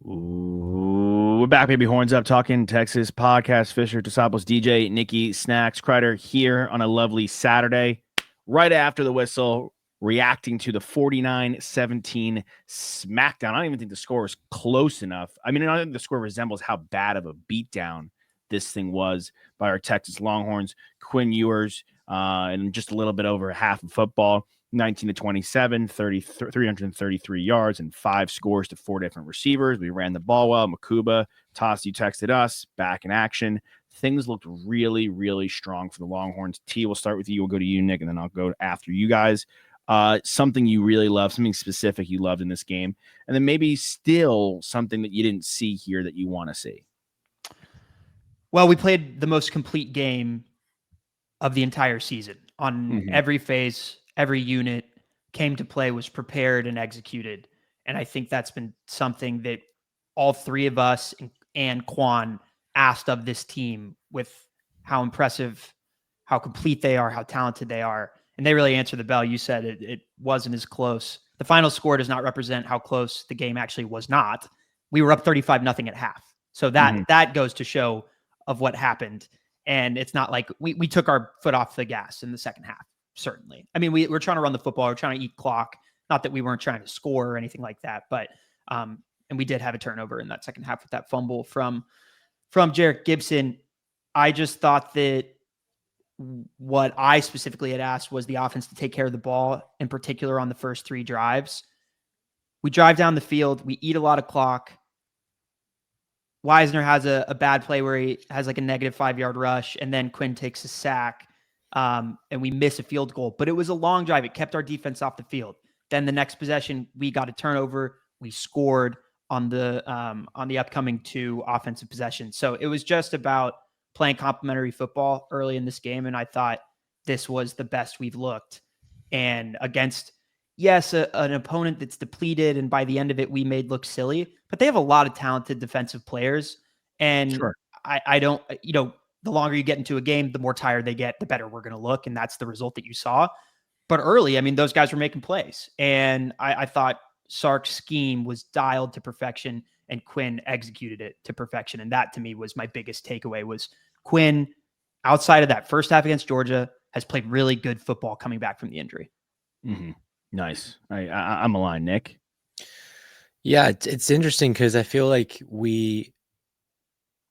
Ooh, we're back, baby. Horns up, talking Texas podcast. Fisher, Disciples, DJ, Nikki, Snacks, Kreider here on a lovely Saturday, right after the whistle, reacting to the 49-17 smackdown. I don't even think the score was close enough. I mean, I don't think the score resembles how bad of a beatdown this thing was by our Texas Longhorns. Quinn Ewers, and just a little bit over half of football. 19-27, 333 yards and 5 scores to 4 different receivers. We ran the ball well. Makuba, Toss, you texted us, back in action. Things looked really, really strong for the Longhorns. T, we'll start with you. We'll go to you, Nick, and then I'll go after you guys. Something you really love, something specific you loved in this game, and then maybe still something that you didn't see here that you want to see. Well, we played the most complete game of the entire season on every phase. Every unit came to play, was prepared and executed. And I think that's been something that all three of us and Quan asked of this team, with how impressive, how complete they are, how talented they are. And they really answered the bell. You said it wasn't as close. The final score does not represent how close the game actually was not. We were up 35-0 at half. So that goes to show of what happened. And it's not like we took our foot off the gas in the second half. Certainly. I mean, we're trying to run the football. We're trying to eat clock. Not that we weren't trying to score or anything like that, but and we did have a turnover in that second half with that fumble from Jarek Gibson. I just thought that what I specifically had asked was the offense to take care of the ball, in particular on the first 3 drives. We drive down the field. We eat a lot of clock. Wisner has a bad play where he has like a negative 5-yard rush, and then Quinn takes a sack. And we miss a field goal, but it was a long drive. It kept our defense off the field. Then the next possession, we got a turnover. We scored on the upcoming 2 offensive possessions. So it was just about playing complementary football early in this game. And I thought this was the best we've looked. And against, yes, an opponent that's depleted, and by the end of it, we made look silly, but they have a lot of talented defensive players. And sure. I don't, the longer you get into a game, the more tired they get, the better we're going to look. And that's the result that you saw. But early, I mean, those guys were making plays. And I thought Sark's scheme was dialed to perfection, and Quinn executed it to perfection. And that, to me, was my biggest takeaway, was Quinn, outside of that first half against Georgia, has played really good football coming back from the injury. Nice. I'm aligned, Nick. Yeah, it's interesting because I feel like we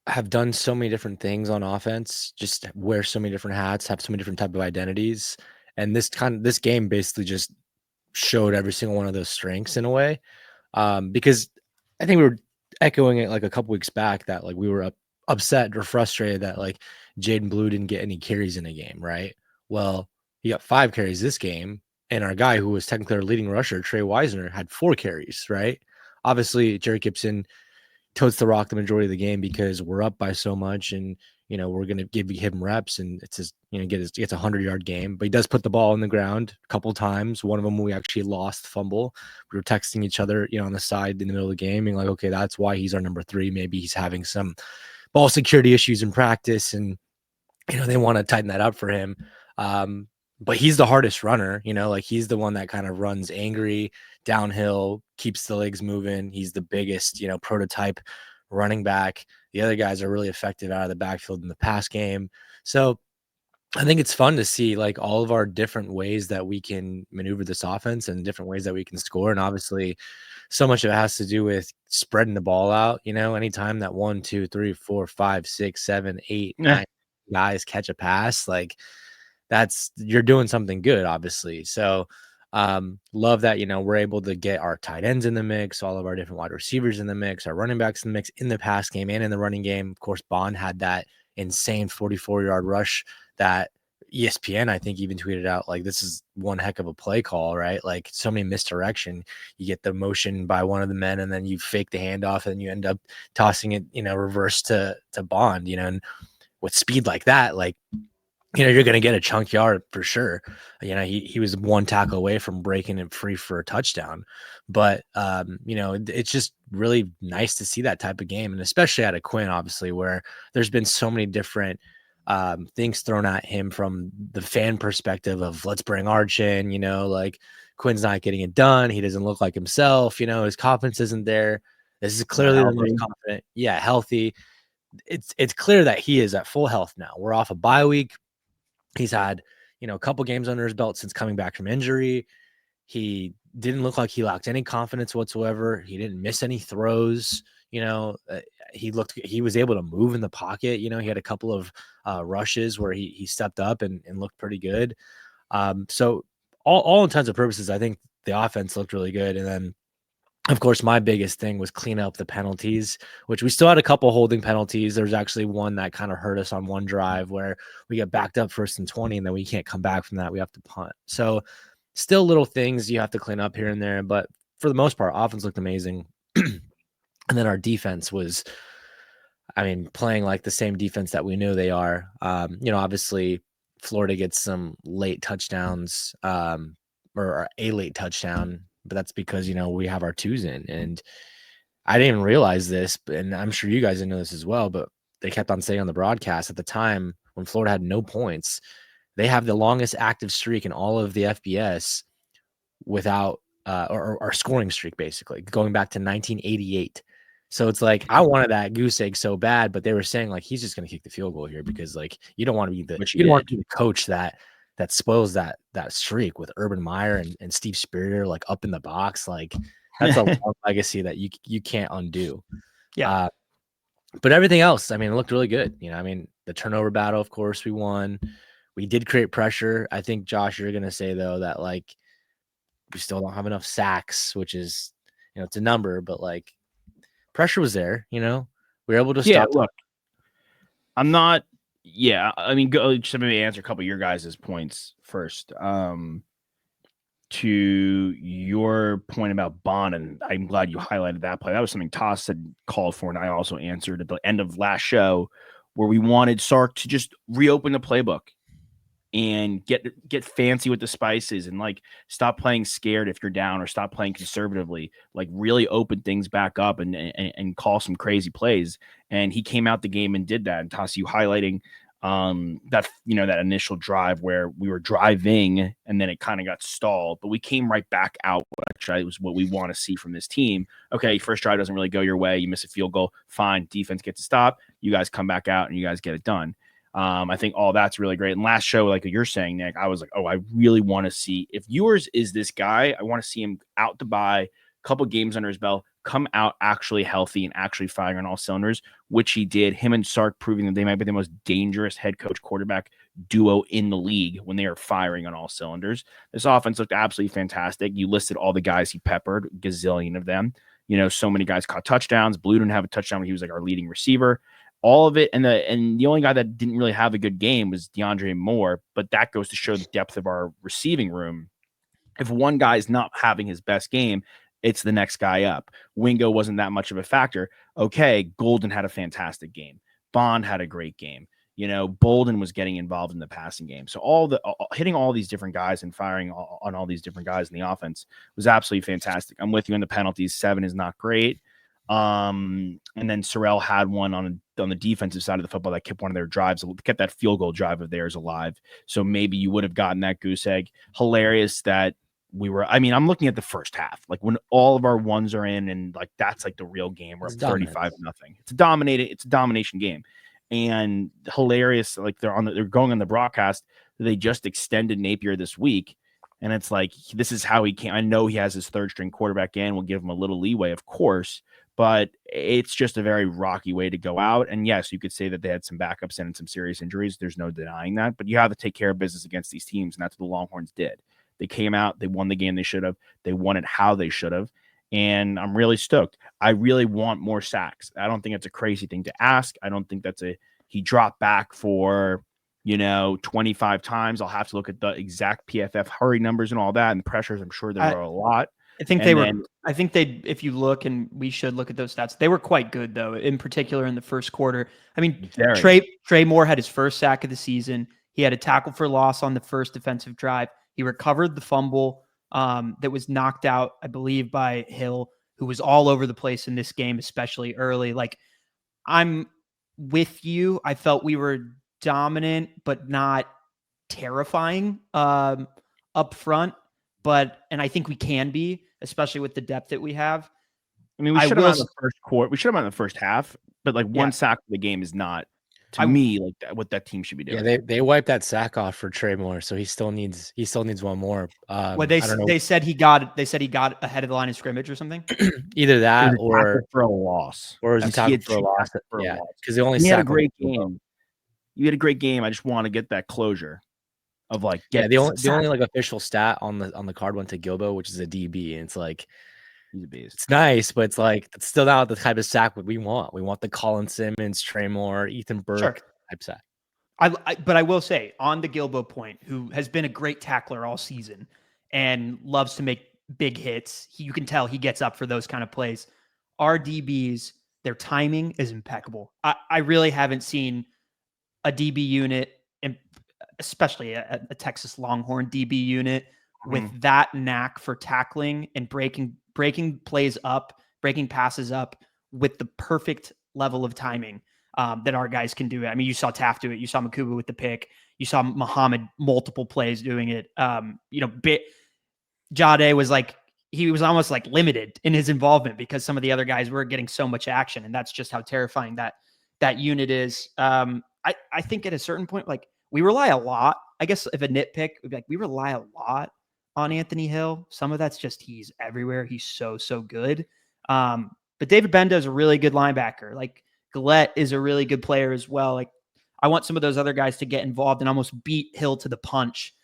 have done so many different things on offense, just wear so many different hats, have so many different type of identities. And this game basically just showed every single one of those strengths in a way. Because I think we were echoing it like a couple weeks back that like we were upset or frustrated that like Jaden Blue didn't get any carries in a game, right? Well, he got 5 carries this game, and our guy who was technically our leading rusher, Trey Wisner, had 4 carries, right? Obviously, Jarek Gibson totes the rock the majority of the game because we're up by so much, and we're going to give him reps, and it's his, gets a 100-yard game. But he does put the ball on the ground a couple times. One of them we actually lost fumble. We were texting each other, on the side in the middle of the game, being like, okay, that's why he's our number 3. Maybe he's having some ball security issues in practice, and they want to tighten that up for him. But he's the hardest runner, like he's the one that kind of runs angry downhill, keeps the legs moving. He's the biggest, prototype running back. The other guys are really effective out of the backfield in the pass game. So I think it's fun to see like all of our different ways that we can maneuver this offense and different ways that we can score. And obviously so much of it has to do with spreading the ball out, anytime that 1, 2, 3, 4, 5, 6, 7, 8, 9 guys catch a pass, like you're doing something good, obviously. So love that, we're able to get our tight ends in the mix, all of our different wide receivers in the mix, our running backs in the mix, in the pass game and in the running game. Of course, Bond had that insane 44-yard rush that ESPN, I think, even tweeted out, like, this is one heck of a play call, right? Like, so many misdirection. You get the motion by one of the men, and then you fake the handoff, and you end up tossing it, reverse to Bond, and with speed like that, like, you're going to get a chunk yard for sure. He was 1 tackle away from breaking it free for a touchdown. But, it's just really nice to see that type of game. And especially out of Quinn, obviously, where there's been so many different things thrown at him from the fan perspective of let's bring Arch in, like Quinn's not getting it done. He doesn't look like himself. His confidence isn't there. This is clearly the most Healthy. confident. Yeah, healthy. It's clear that he is at full health now. We're off a bye week. He's had, a couple games under his belt since coming back from injury. He didn't look like he lacked any confidence whatsoever. He didn't miss any throws. He was able to move in the pocket. He had a couple of rushes where he stepped up and looked pretty good. So all intents and purposes, I think the offense looked really good. And then, of course, my biggest thing was clean up the penalties, which we still had a couple holding penalties. There's actually one that kind of hurt us on one drive where we get backed up 1st and 20, and then we can't come back from that. We have to punt. So still little things you have to clean up here and there. But for the most part, offense looked amazing. And then our defense was, playing like the same defense that we knew they are. Obviously, Florida gets some late touchdowns or a late touchdown, but that's because, we have our twos in. And I didn't even realize this, and I'm sure you guys didn't know this as well, but they kept on saying on the broadcast at the time when Florida had no points, they have the longest active streak in all of the FBS without or scoring streak, basically, going back to 1988. So it's like, I wanted that goose egg so bad, but they were saying like, he's just going to kick the field goal here because like, you don't want to be the coach that spoils that streak with Urban Meyer and Steve Spurrier, like up in the box. Like that's a long legacy that you can't undo. Yeah. But everything else, it looked really good. The turnover battle, of course, we won. We did create pressure. I think, Josh, you're going to say though, that like, we still don't have enough sacks, which is, it's a number, but like, pressure was there, we were able to stop. Look, I'm not. Yeah, go just maybe answer a couple of your guys' points first. To your point about Bond, and I'm glad you highlighted that play. That was something Toss had called for, and I also answered at the end of last show, where we wanted Sark to just reopen the playbook and get fancy with the spices and like stop playing scared if you're down or stop playing conservatively, like really open things back up and call some crazy plays. And he came out the game and did that. And Toss, you highlighting that initial drive where we were driving and then it kind of got stalled, but we came right back out, which was what we want to see from this team. Okay, first drive doesn't really go your way, you miss a field goal, fine, defense gets to stop, you guys come back out and you guys get it done. I think all that's really great. And last show, like you're saying, Nick, I was like, oh, I really want to see if Ewers is this guy. I want to see him out to buy a couple games under his belt, come out actually healthy and actually firing on all cylinders, which he did. Him and Sark proving that they might be the most dangerous head coach quarterback duo in the league when they are firing on all cylinders. This offense looked absolutely fantastic. You listed all the guys he peppered, gazillion of them. So many guys caught touchdowns. Blue didn't have a touchdown when he was like our leading receiver. All of it, and the only guy that didn't really have a good game was DeAndre Moore, but that goes to show the depth of our receiving room. If one guy is not having his best game, it's the next guy up. Wingo wasn't that much of a factor. Okay, Golden had a fantastic game. Bond had a great game. Bolden was getting involved in the passing game. So hitting all these different guys and firing on all these different guys in the offense was absolutely fantastic. I'm with you on the penalties. 7 is not great. And then Sorrell had one on the defensive side of the football that kept one of their drives, kept that field goal drive of theirs alive. So maybe you would have gotten that goose egg. Hilarious that we were. I'm looking at the first half, like when all of our ones are in, and like that's like the real game. We're up 35-0. It's a domination game, and hilarious. Like they're going on the broadcast. They just extended Napier this week. And it's like, this is how he can. I know he has his third string quarterback in. We'll give him a little leeway, of course, but it's just a very rocky way to go out. And yes, you could say that they had some backups and some serious injuries. There's no denying that, but you have to take care of business against these teams. And that's what the Longhorns did. They came out, they won the game they should have. They won it how they should have. And I'm really stoked. I really want more sacks. I don't think it's a crazy thing to ask. I don't think he dropped back for 25 times. I'll have to look at the exact PFF hurry numbers and all that and the pressures. I'm sure there are a lot. I think if you look, and we should look at those stats, they were quite good though, in particular in the first quarter. Trey Moore had his first sack of the season. He had a tackle for loss on the first defensive drive. He recovered the fumble that was knocked out, I believe, by Hill, who was all over the place in this game, especially early. Like, I'm with you. I felt we were dominant, but not terrifying up front. And I think we can be, especially with the depth that we have. I mean, we should have been in the first quarter. We should have been in the first half, but like one sack for the game is not, to me, like what that team should be doing. Yeah, they wiped that sack off for Trey Moore, so he still needs one more. Well, they said he got ahead of the line of scrimmage or something. Either that or for a loss, or was he tackled for a loss? Yeah, because they only had a great game. You had a great game. I just want to get that closure of like the only like official stat on the card went to Gilbo, which is a DB, and it's like he's a beast. It's nice, but it's like it's still not the type of sack that we want. We want the Colin Simmons, Trey Moore, Ethan Burke type sack. But I will say on the Gilbo point, who has been a great tackler all season and loves to make big hits. You can tell he gets up for those kind of plays. Our DBs, their timing is impeccable. I really haven't seen a DB unit, and especially a Texas Longhorn DB unit, with that knack for tackling and breaking plays up, breaking passes up with the perfect level of timing that our guys can do it. I mean, you saw Taft do it. You saw Makuba with the pick. You saw Muhammad multiple plays doing it. Jade was like, he was almost like limited in his involvement because some of the other guys were getting so much action, and that's just how terrifying that unit is. I think at a certain point, like we rely a lot, I guess if a nitpick would be like, we rely a lot on Anthony Hill. Some of that's just, he's everywhere. He's so good. But David Benda is a really good linebacker. Like Gillette is a really good player as well. Like I want some of those other guys to get involved and almost beat Hill to the punch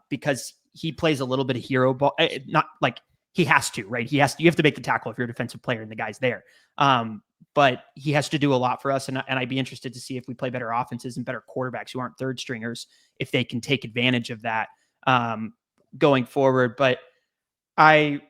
because he plays a little bit of hero ball. Not like he has to, right? You have to make the tackle if you're a defensive player and the guy's there. But he has to do a lot for us. And I'd be interested to see if we play better offenses and better quarterbacks who aren't third stringers, if they can take advantage of that going forward. But I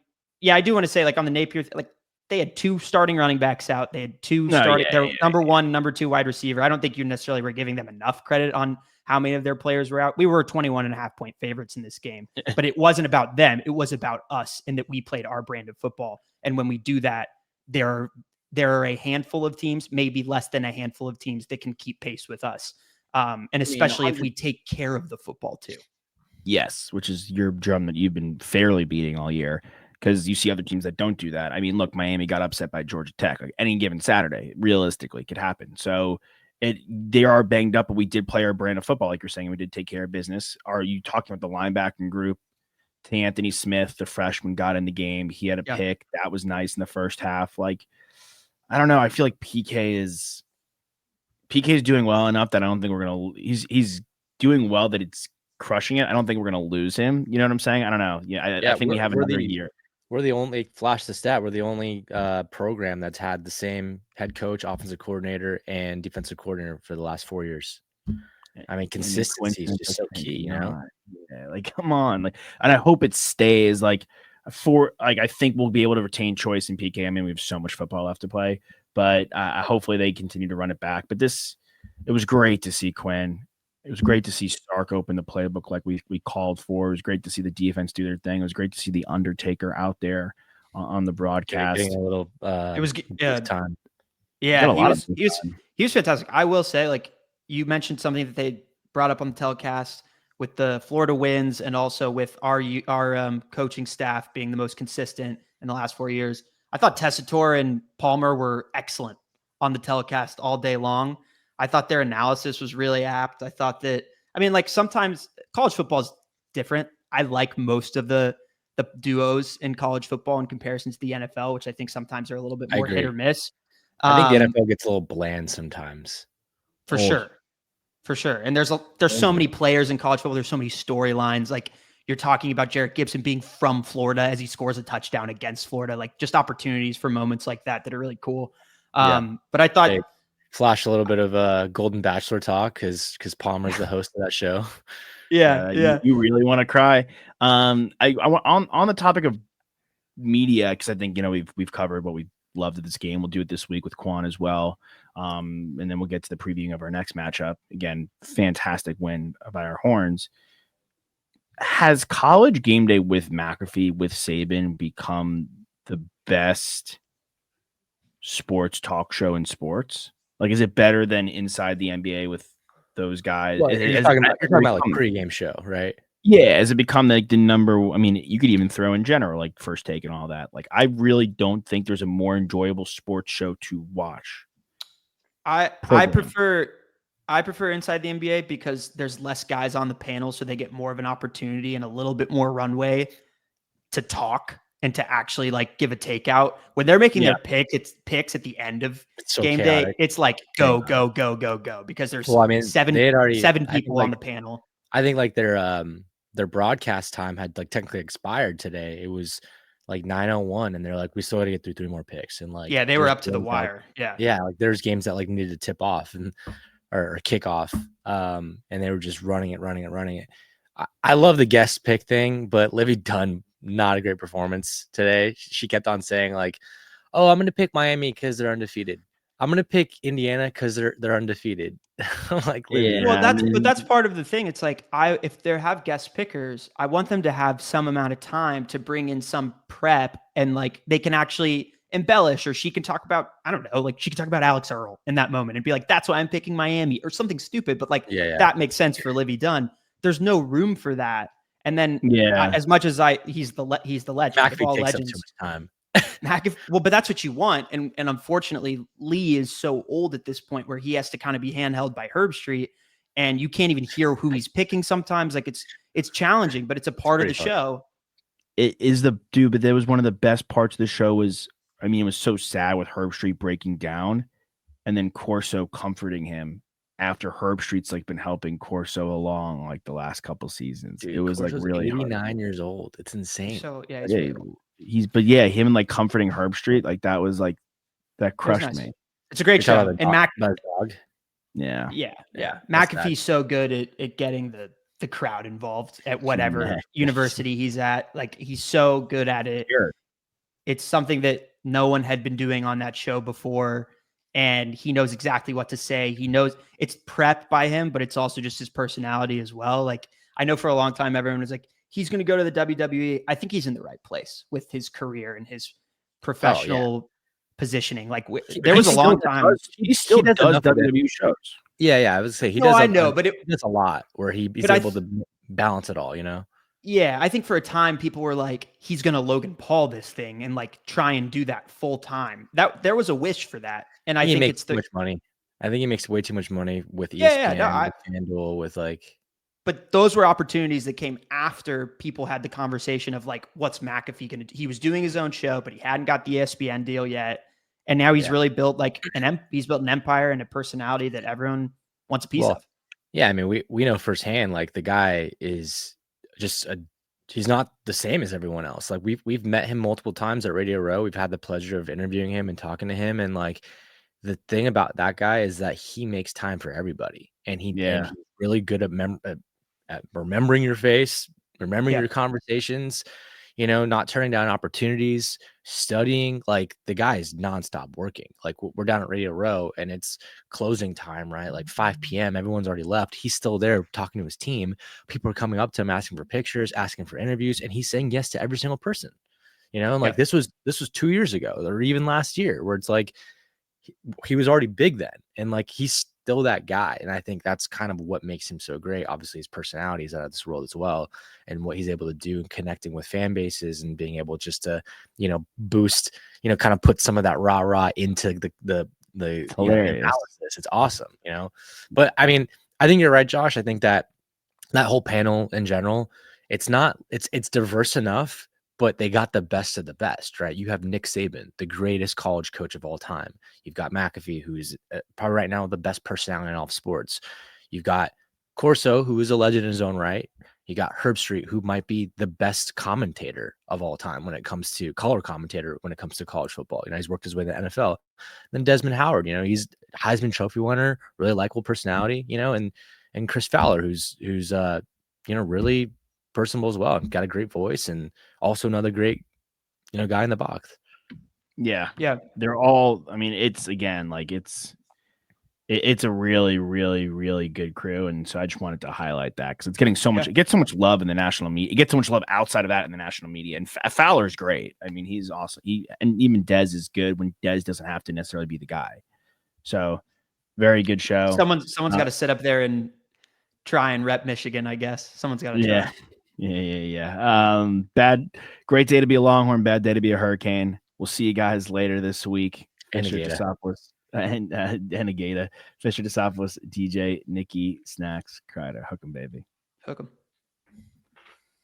do want to say, like on the Napier, like they had 2 starting running backs out. They had 2 starting, number 1, number 2 wide receiver. I don't think you necessarily were giving them enough credit on how many of their players were out. We were 21.5 point favorites in this game, but it wasn't about them. It was about us and that we played our brand of football. And when we do that, there are a handful of teams, maybe less than a handful of teams, that can keep pace with us. And especially if we take care of the football too. Yes, which is your drum that you've been fairly beating all year, because you see other teams that don't do that. I mean, look, Miami got upset by Georgia Tech. Like any given Saturday, realistically, could happen. So they are banged up, but we did play our brand of football, like you're saying. We did take care of business. Are you talking about the linebacking group? Anthony Smith, the freshman, got in the game. He had a pick. That was nice in the first half. Like, I don't know. I feel like PK is doing well enough that I don't think we're gonna. He's doing well that it's crushing it. I don't think we're gonna lose him. You know what I'm saying? I don't know. I think we have another year. We're the only, flash the stat, we're the only program that's had the same head coach, offensive coordinator, and defensive coordinator for the last 4 years. I mean, consistency is just so key, you know? Yeah, like, come on. Like, and I hope it stays like I think we'll be able to retain choice in PK. I mean, we have so much football left to play, but hopefully they continue to it back. But it was great to see Quinn. It was great to see Sark open the playbook like we called for. It was great to see the defense do their thing. It was great to see the Undertaker out there on the broadcast. Getting a little, it was time. Yeah, he was fantastic. I will say, like you mentioned something that they brought up on the telecast with the Florida wins, and also with our coaching staff being the most consistent in the last 4 years. I thought Tessitore and Palmer were excellent on the telecast all day long. I thought their analysis was really apt. I thought that, I mean, like sometimes college football is different. I like most of the duos in college football in comparison to the NFL, which I think sometimes are a little bit more hit or miss. I think the NFL gets a little bland sometimes. For sure. And there's so many players in college football. There's so many storylines. Like you're talking about Jarrett Gibson being from Florida as he scores a touchdown against Florida, like just opportunities for moments like that are really cool. But I thought flash a little bit of Golden Bachelor talk because Palmer's the host of that show. Yeah. You really want to cry. I on the topic of media, because I think we've covered what we loved of this game. We'll do it this week with Quan as well. And then we'll get to the previewing of our next matchup. Again, fantastic win by our Horns. Has College Game Day with McAfee, with Saban, become the best sports talk show in sports? Like, is it better than Inside the NBA with those guys? Well, you're talking about like pregame show, right? Yeah, has it become like the number? I mean, you could even throw in general, like First Take and all that. Like, I really don't think there's a more enjoyable sports show to watch. I Program. prefer Inside the NBA because there's less guys on the panel, so they get more of an opportunity and a little bit more runway to talk and to actually like give a takeout. When they're making their picks at the end of It's so game chaotic. day, it's like go because there's Well, I mean, seven they had already. people on the panel. I think like their broadcast time had like technically expired today. It was like 9:01, and they're like, we still got to get through 3 more picks. And like, Yeah, they were there's up to the games that, wire. yeah, like there's games that like needed to tip off or kick off. And they were just running it. I love the guest pick thing, but Livy Dunn, not a great performance today. She kept on saying like, oh, I'm gonna pick Miami because they're undefeated. I'm gonna pick Indiana because they're undefeated. I'm like, Livy. Well, that's part of the thing. It's like if they have guest pickers, I want them to have some amount of time to bring in some prep and like they can actually embellish, or she can talk about, I don't know, like she can talk about Alex Earl in that moment and be like, that's why I'm picking Miami or something stupid, but like that makes sense for Livy Dunn. There's no room for that. And then as much as he's the legend of all takes legends. Up too much time. Well, but that's what you want. And unfortunately, Lee is so old at this point where he has to kind of be handheld by Herb Street, and you can't even hear who he's picking sometimes. Like it's challenging, but it's a part of the show. It is but there was one of the best parts of the show was, I mean, it was so sad with Herb Street breaking down and then Corso comforting him after Herb Street's like been helping Corso along like the last couple seasons. Dude, it was Corso's like really 89 years old. It's insane. So him like comforting Herb Street, like that was like that crushed me. It's a great show. And dog. Yeah. McAfee's so good at getting the crowd involved at whatever university he's at. Like he's so good at it. Sure. It's something that no one had been doing on that show before. And he knows exactly what to say. He knows it's prepped by him, but it's also just his personality as well. Like I know for a long time, everyone was like, he's going to go to the WWE. I think he's in the right place with his career and his professional positioning. Like there was a long time. He still does WWE shows. Yeah. I would say he does. I know, but it's a lot where he's able to balance it all, you know? Yeah. I think for a time people were like, he's going to Logan Paul this thing and like try and do that full time. That there was a wish for that. And I think it's too much money. I think he makes way too much money with ESPN, with FanDuel, with like. But those were opportunities that came after people had the conversation of like, what's McAfee going to do? He was doing his own show, but he hadn't got the ESPN deal yet. And now he's really built like he's built an empire and a personality that everyone wants a piece of. Yeah. I mean, we know firsthand, like the guy is just he's not the same as everyone else. Like we've met him multiple times at Radio Row. We've had the pleasure of interviewing him and talking to him. And like, the thing about that guy is that he makes time for everybody, and he's really good at remembering your face, remembering your conversations, you know, not turning down opportunities, studying. Like the guy is nonstop working. Like we're down at Radio Row and it's closing time, right? Like 5 p.m. Everyone's already left. He's still there talking to his team. People are coming up to him, asking for pictures, asking for interviews, and he's saying yes to every single person, you know, and like this was 2 years ago or even last year where it's like, he was already big then, and like he's still that guy. And I think that's kind of what makes him so great. Obviously his personality is out of this world as well, and what he's able to do in connecting with fan bases and being able just to, you know, boost, you know, kind of put some of that rah into the analysis. It's awesome, you know. But I mean, I think you're right, Josh. I think that whole panel in general, it's diverse enough, but they got the best of the best, right? You have Nick Saban, the greatest college coach of all time. You've got McAfee, who's probably right now the best personality in all of sports. You've got Corso, who is a legend in his own right. You got Herb Street, who might be the best commentator of all time when it comes to color commentator, when it comes to college football. You know, he's worked his way to the NFL. Then Desmond Howard, you know, he's Heisman Trophy winner, really likable personality, you know, and Chris Fowler, who's you know, really personable as well, and got a great voice, and also another great, you know, guy in the box. Yeah. They're all. I mean, it's again like it's a really, really, really good crew, and so I just wanted to highlight that because it's getting so much. It gets so much love in the national media. It gets so much love outside of that in the national media. And Fowler's great. I mean, he's awesome. And even Dez is good when Dez doesn't have to necessarily be the guy. So, very good show. Someone's got to sit up there and try and rep Michigan, I guess. Someone's got to try. Yeah. Great day to be a Longhorn, bad day to be a Hurricane. We'll see you guys later this week. And a Fisher Gator. Desopoulos and a Gator. Fisher Desopoulos, DJ, Nikki, Snacks, Crider. Hook 'em, baby. Hook 'em.